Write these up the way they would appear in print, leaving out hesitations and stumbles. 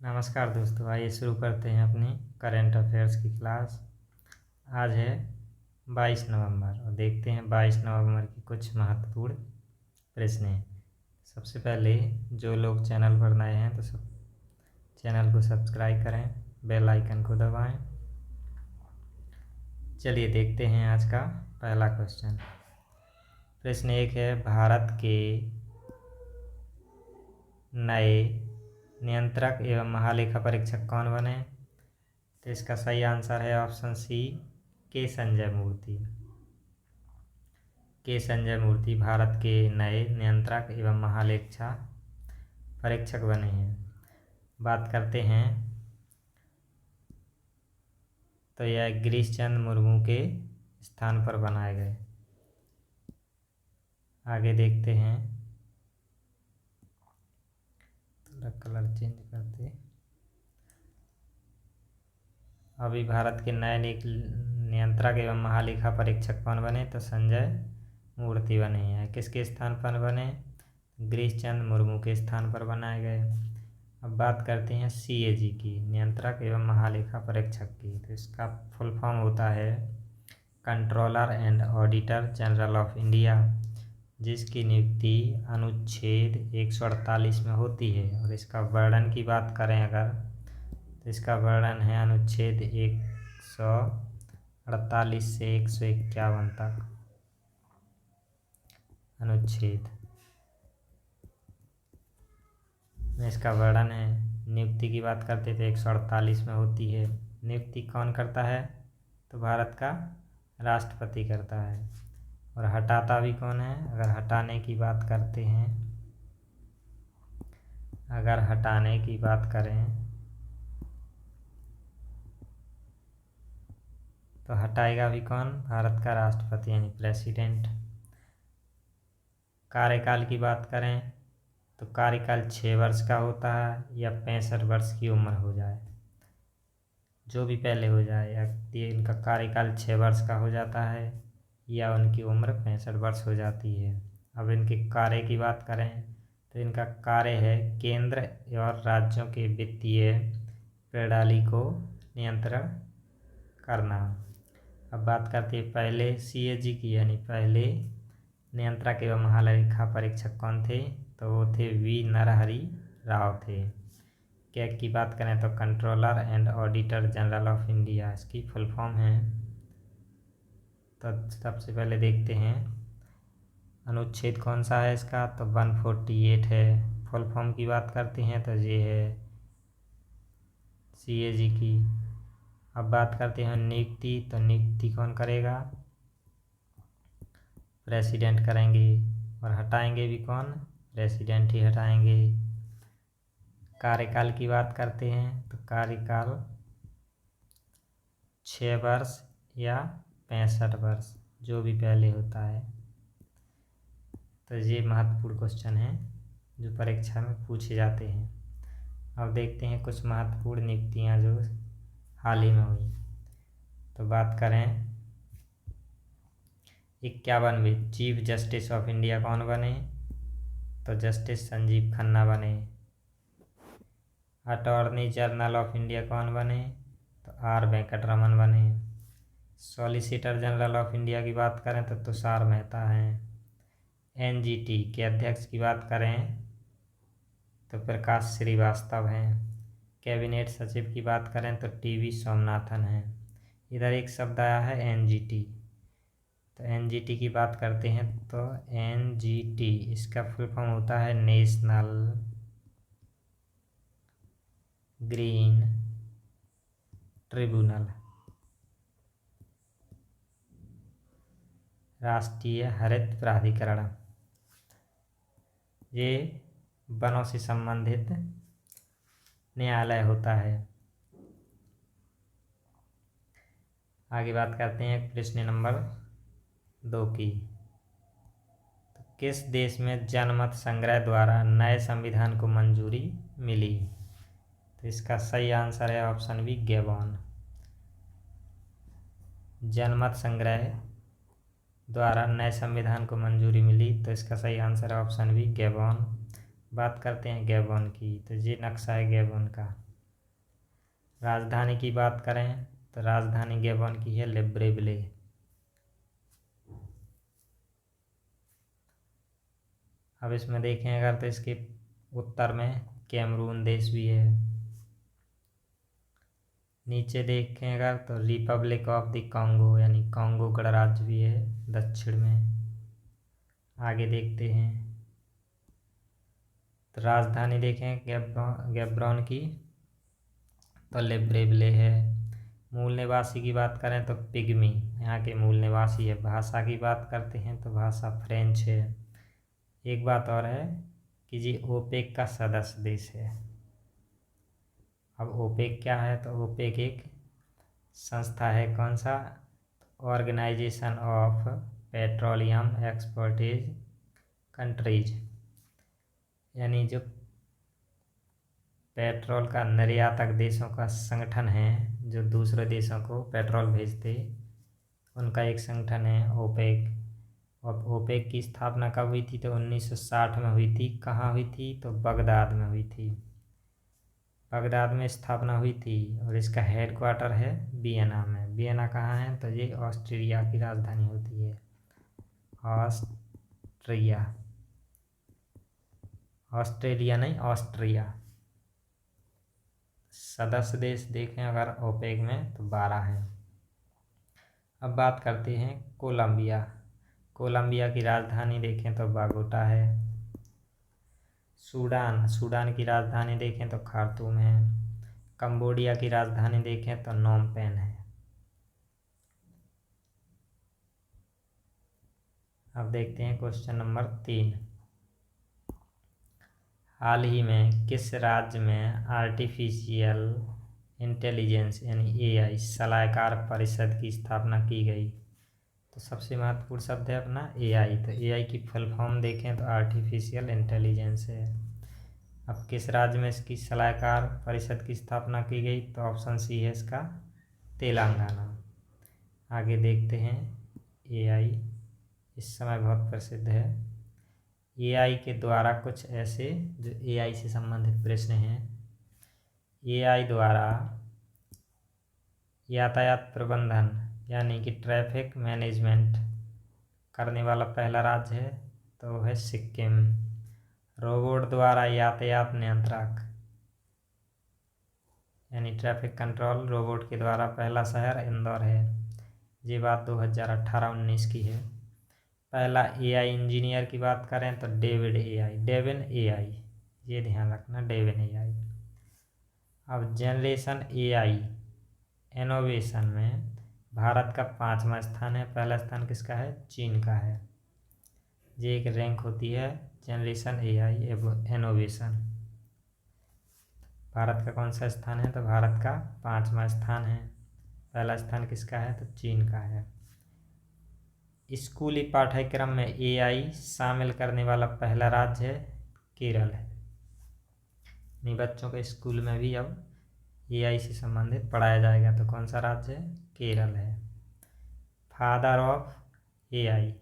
नमस्कार दोस्तों, आइए शुरू करते हैं अपनी करंट अफेयर्स की क्लास। आज है 22 नवंबर और देखते हैं 22 नवंबर की कुछ महत्वपूर्ण प्रश्न। सबसे पहले जो लोग चैनल पर नए हैं तो सब चैनल को सब्सक्राइब करें, बेल आइकन को दबाएं। चलिए देखते हैं आज का पहला क्वेश्चन। प्रश्न 1 है, भारत के नए नियंत्रक एवं महालेखा परीक्षक कौन बने? तो इसका सही आंसर है ऑप्शन सी, के संजय मूर्ति। के संजय मूर्ति भारत के नए नियंत्रक एवं महालेखा परीक्षक बने हैं। बात करते हैं तो यह गिरीश चंद्र मुर्मू के स्थान पर बनाए गए। आगे देखते हैं, थोड़ा कलर चेंज करते। अभी भारत के नए नियंत्रक एवं महालेखा परीक्षक कौन बने? तो संजय मूर्ति बने हैं। किसके स्थान पर बने? गिरीश चंद्र मुर्मू के स्थान पर बनाए गए। अब बात करते हैं CAG की, नियंत्रक एवं महालेखा परीक्षक की। तो इसका फुल फॉर्म होता है controller and auditor general of India, जिसकी नियुक्ति अनुच्छेद 148 में होती है। और इसका वर्णन की बात करें अगर, तो इसका वर्णन है अनुच्छेद 148 से 151 तक। अनुच्छेद में इसका वर्णन है। नियुक्ति की बात करते तो 148 में होती है। नियुक्ति कौन करता है? तो भारत का राष्ट्रपति करता है। और हटाता भी कौन है? अगर हटाने की बात करते हैं, अगर हटाने की बात करें तो हटाएगा भी कौन? भारत का राष्ट्रपति यानी प्रेसिडेंट। कार्यकाल की बात करें तो कार्यकाल 6 वर्ष का होता है या 65 वर्ष की उम्र हो जाए, जो भी पहले हो जाए। या इनका कार्यकाल 6 वर्ष का हो जाता है या उनकी उम्र 65 वर्ष हो जाती है। अब इनके कार्य की बात करें तो इनका कार्य है केंद्र और राज्यों के वित्तीय प्रणाली को नियंत्रण करना। अब बात करते हैं पहले CAG की, यानी पहले नियंत्रक एवं महालेखा परीक्षक कौन थे? तो वो थे V नरहरि राव थे। क्या की बात करें तो controller and auditor general of India इसकी फुल फॉर्म है। तो सबसे पहले देखते हैं अनुच्छेद कौन सा है इसका, तो 148 है। फुल फॉर्म की बात करते हैं तो ये है CAG की। अब बात करते हैं नियुक्ति, तो नियुक्ति कौन करेगा? प्रेसिडेंट करेंगे। और हटाएंगे भी कौन? प्रेसिडेंट ही हटाएंगे। कार्यकाल की बात करते हैं तो कार्यकाल 6 वर्ष या 65 वर्ष, जो भी पहले होता है। तो ये महत्वपूर्ण क्वेश्चन है जो परीक्षा में पूछे जाते हैं। अब देखते हैं कुछ महत्वपूर्ण नियुक्तियां जो हाल ही में हुई। तो बात करें 51वें चीफ जस्टिस ऑफ इंडिया कौन बने? तो जस्टिस संजीव खन्ना बने। अटॉर्नी जनरल ऑफ इंडिया कौन बने? तो R वेंकटरमन बने। सॉलिसिटर जनरल ऑफ इंडिया की बात करें तो तुषार मेहता हैं। NGT के अध्यक्ष की बात करें तो प्रकाश श्रीवास्तव हैं। कैबिनेट सचिव की बात करें तो TV सोमनाथन हैं। इधर एक शब्द आया है NGT, तो NGT की बात करते हैं तो NGT इसका फुल फॉर्म होता है नेशनल ग्रीन ट्रिब्यूनल, राष्ट्रीय हरित प्राधिकरण। ये वनों से संबंधित न्यायालय होता है। आगे बात करते हैं प्रश्न नंबर 2 की। तो किस देश में जनमत संग्रह द्वारा नए संविधान को मंजूरी मिली? तो इसका सही आंसर है ऑप्शन बी, गैबोन। जनमत संग्रह द्वारा नए संविधान को मंजूरी मिली, तो इसका सही आंसर है ऑप्शन बी, गैबोन। बात करते हैं गैबोन की, तो ये नक्शा है गैबोन का। राजधानी की बात करें तो राजधानी गैबोन की है लिब्रेविले। अब इसमें देखें अगर तो इसके उत्तर में कैमरून देश भी है। नीचे देखें अगर तो रिपब्लिक ऑफ द कॉन्गो यानी कॉन्गो गणराज्य भी है दक्षिण में। आगे देखते हैं तो राजधानी देखें गैब्रोन की तो लिब्रेविले है। मूल निवासी की बात करें तो पिग्मी यहाँ के मूल निवासी है। भाषा की बात करते हैं तो भाषा फ्रेंच है। एक बात और है कि जी ओपेक का सदस्य देश है। अब ओपेक क्या है तो ओपेक एक संस्था है। कौन सा? ऑर्गेनाइजेशन ऑफ पेट्रोलियम एक्सपोर्टेज कंट्रीज, यानी जो पेट्रोल का निर्यातक देशों का संगठन है जो दूसरे देशों को पेट्रोल भेजते, उनका एक संगठन है ओपेक। और ओपेक की स्थापना कब हुई थी तो 1960 में हुई थी। कहाँ हुई थी तो बगदाद में हुई थी। बगदाद में स्थापना हुई थी और इसका हेडक्वार्टर है वियना में। वियना कहाँ है तो ये ऑस्ट्रिया की राजधानी होती है। ऑस्ट्रिया, ऑस्ट्रेलिया नहीं ऑस्ट्रिया। सदस्य देश देखें अगर ओपेक में तो 12 हैं। अब बात करते हैं कोलंबिया। कोलंबिया की राजधानी देखें तो बागोटा है। सूडान की राजधानी देखें तो खार्तूम है। कंबोडिया की राजधानी देखें तो नोम पेन है। अब देखते हैं क्वेश्चन नंबर 3। हाल ही में किस राज्य में आर्टिफिशियल इंटेलिजेंस यानी एआई सलाहकार परिषद की स्थापना की गई? तो सबसे महत्वपूर्ण शब्द है अपना एआई। तो एआई की फुल फॉर्म देखें तो आर्टिफिशियल इंटेलिजेंस है। अब किस राज्य में इसकी सलाहकार परिषद की स्थापना की गई तो ऑप्शन सी है इसका तेलंगाना। आगे देखते हैं एआई इस समय बहुत प्रसिद्ध है। एआई के द्वारा कुछ ऐसे जो एआई से संबंधित प्रश्न हैं। एआई द्वारा यातायात प्रबंधन यानी कि ट्रैफिक मैनेजमेंट करने वाला पहला राज्य है तो वो है सिक्किम। रोबोट द्वारा यातायात नियंत्रक यानी ट्रैफिक कंट्रोल रोबोट के द्वारा पहला शहर इंदौर है। ये बात 2018-19 की है। पहला एआई इंजीनियर की बात करें तो डेविन एआई, ये ध्यान रखना डेविन एआई। अब जनरेशन एआई इनोवेशन में भारत का 5वां स्थान है। पहला स्थान किसका है? चीन का है। ये एक रैंक होती है जनरेशन एआई इनोवेशन। भारत का कौन सा स्थान है तो भारत का 5वां स्थान है। पहला स्थान किसका है तो चीन का है। स्कूली पाठ्यक्रम में एआई शामिल करने वाला पहला राज्य है केरल है। नहीं, बच्चों के स्कूल में भी अब एआई से संबंधित पढ़ाया जाएगा तो कौन सा राज्य है? केरल है। फादर ऑफ एआई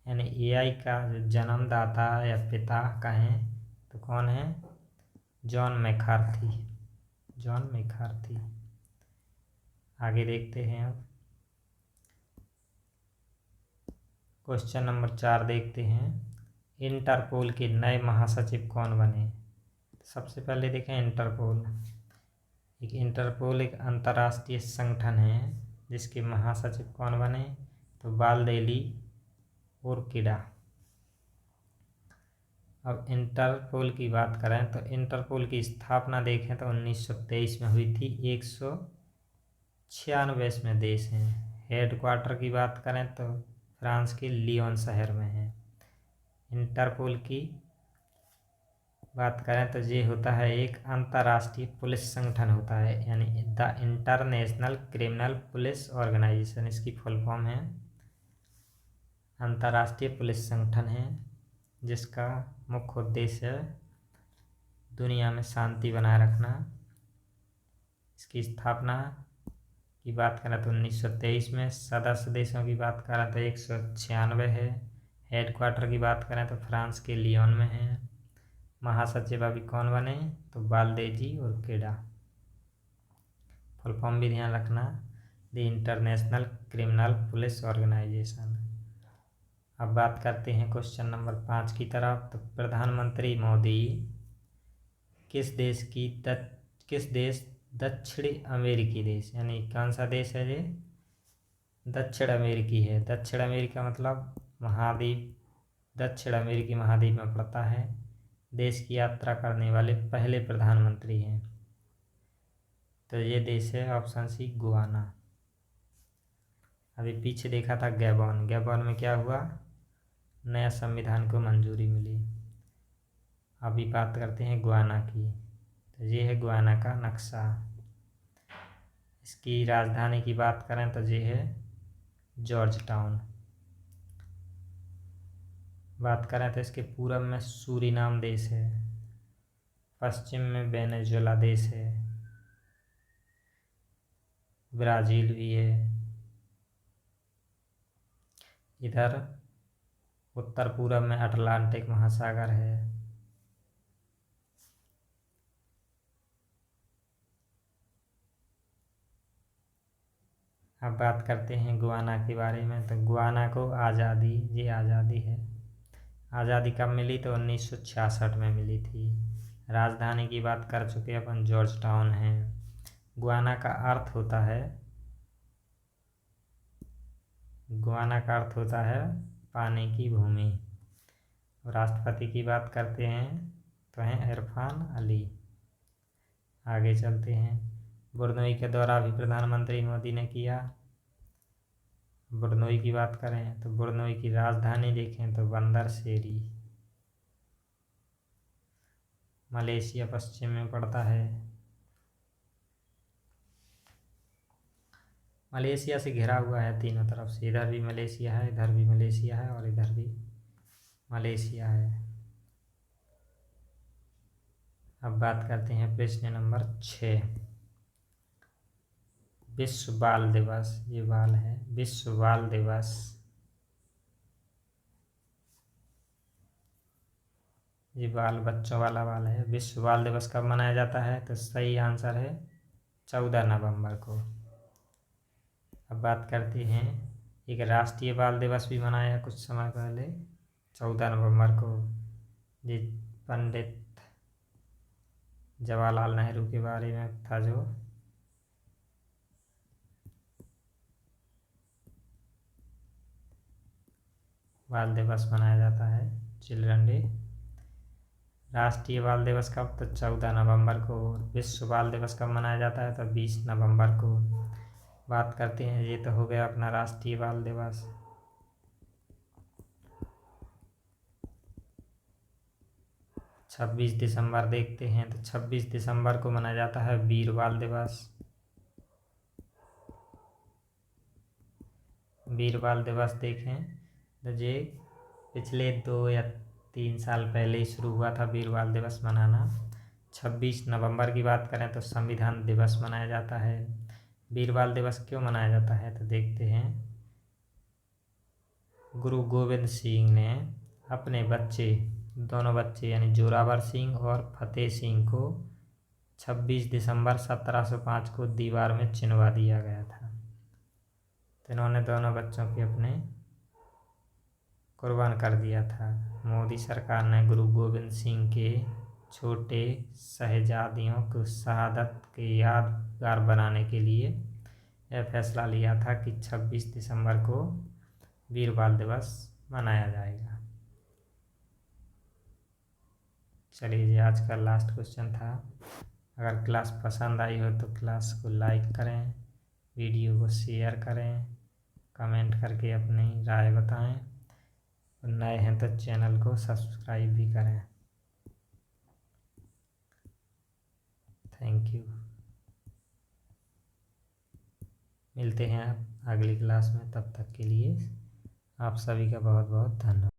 यानी एआई का जो जन्मदाता या पिता कहें तो कौन है? John McCarthy. आगे देखते हैं अब क्वेश्चन नंबर 4 देखते हैं। इंटरपोल के नए महासचिव कौन बने? सबसे पहले देखें इंटरपोल एक अंतर्राष्ट्रीय संगठन है जिसके महासचिव कौन बने तो बालदेली ओर्किडा। अब इंटरपोल की बात करें तो इंटरपोल की स्थापना देखें तो 1923 में हुई थी। 196 में देश हैं। हेडक्वार्टर की बात करें तो फ्रांस के लियोन शहर में है। इंटरपोल की बात करें तो ये होता है एक अंतर्राष्ट्रीय पुलिस संगठन होता है यानी the international criminal police organisation इसकी फुल फॉर्म है। अंतर्राष्ट्रीय पुलिस संगठन है जिसका मुख्य उद्देश्य है दुनिया में शांति बनाए रखना। इसकी स्थापना की बात करें तो 1923 में। सदस्य देशों की बात करें तो 196 है। हेडक्वार्टर की बात करें तो फ्रांस के लियोन में है। महासचिव अभी कौन बने तो बालदेजी ओर्किडा। फुल फॉर्म भी ध्यान रखना, the international criminal police organisation. अब बात करते हैं क्वेश्चन नंबर 5 की तरफ। तो प्रधानमंत्री मोदी किस देश दक्षिण अमेरिकी देश, यानी कौन सा देश है ये? दक्षिण अमेरिकी है। दक्षिण अमेरिका मतलब महाद्वीप, दक्षिण अमेरिकी महाद्वीप में पड़ता है। देश की यात्रा करने वाले पहले प्रधानमंत्री हैं। तो ये देश है ऑप्शन सी गुआना। अभी पीछे देखा था गैबॉन, गैबॉन में क्या हुआ? नया संविधान को मंजूरी मिली। अभी बात करते हैं गुआना की। तो ये है गुआना का नक्शा। इसकी राजधानी की बात करें तो ये है जॉर्ज टाउन। बात करें तो इसके पूरब में सूरीनाम देश है, पश्चिम में वेनेजुएला देश है, ब्राज़ील भी है, इधर उत्तर पूरब में अटलांटिक महासागर है। अब बात करते हैं गुआना के बारे में। तो गुआना को आज़ादी, ये आज़ादी है। आज़ादी कब मिली? तो 1966 में मिली थी। राजधानी की बात कर चुके अपन, जॉर्ज टाउन है। गुआना का अर्थ होता है, गुआना का अर्थ होता है पानी की भूमि। राष्ट्रपति की बात करते हैं तो हैं इरफान अली। आगे चलते हैं। बुरनोई का दौरा भी प्रधानमंत्री मोदी ने किया। बुरनोई की बात करें तो बुरनोई की राजधानी देखें तो बंदर शेरी। मलेशिया पश्चिम में पड़ता है। मलेशिया से घिरा हुआ है तीनों तरफ से, इधर भी मलेशिया है, इधर भी मलेशिया है और इधर भी मलेशिया है। अब बात करते हैं प्रश्न नंबर 6। विश्व बाल दिवस, ये बाल है, विश्व बाल दिवस ये बाल बच्चों वाला बाल है। विश्व बाल दिवस कब मनाया जाता है? तो सही आंसर है 14 नवंबर को। अब बात करते हैं, एक राष्ट्रीय बाल दिवस भी मनाया कुछ समय पहले 14 नवंबर को। ये पंडित जवाहरलाल नेहरू के बारे में था, जो बाल दिवस मनाया जाता है, चिल्ड्रन डे। राष्ट्रीय बाल दिवस कब? तो 14 नवंबर को। विश्व बाल दिवस कब मनाया जाता है? तो 20 नवंबर को। बात करते हैं, ये तो हो गया अपना राष्ट्रीय बाल दिवस। छब्बीस दिसंबर देखते हैं। तो 26 दिसंबर को मनाया जाता है वीर बाल दिवस। वीर बाल दिवस देखें तो ये पिछले 2 या 3 साल पहले ही शुरू हुआ था वीर बाल दिवस मनाना। 26 नवंबर की बात करें तो संविधान दिवस मनाया जाता है। वीर बाल दिवस क्यों मनाया जाता है? तो देखते हैं। गुरु गोविंद सिंह ने अपने दोनों बच्चे यानी जोरावर सिंह और फतेह सिंह को 26 दिसंबर 1705 को दीवार में चिनवा दिया गया था। तो इन्होंने दोनों बच्चों के अपने कुर्बान कर दिया था। मोदी सरकार ने गुरु गोविंद सिंह के छोटे शहजादियों को शहादत के यादगार बनाने के लिए यह फैसला लिया था कि 26 दिसंबर को वीर बाल दिवस मनाया जाएगा। चलिए, ये आज का लास्ट क्वेश्चन था। अगर क्लास पसंद आई हो तो क्लास को लाइक करें, वीडियो को शेयर करें, कमेंट करके अपनी राय बताएं और नए हैं तो चैनल को सब्सक्राइब भी करें। Thank you. मिलते हैं अगली क्लास में, तब तक के लिए आप सभी का बहुत बहुत धन्यवाद।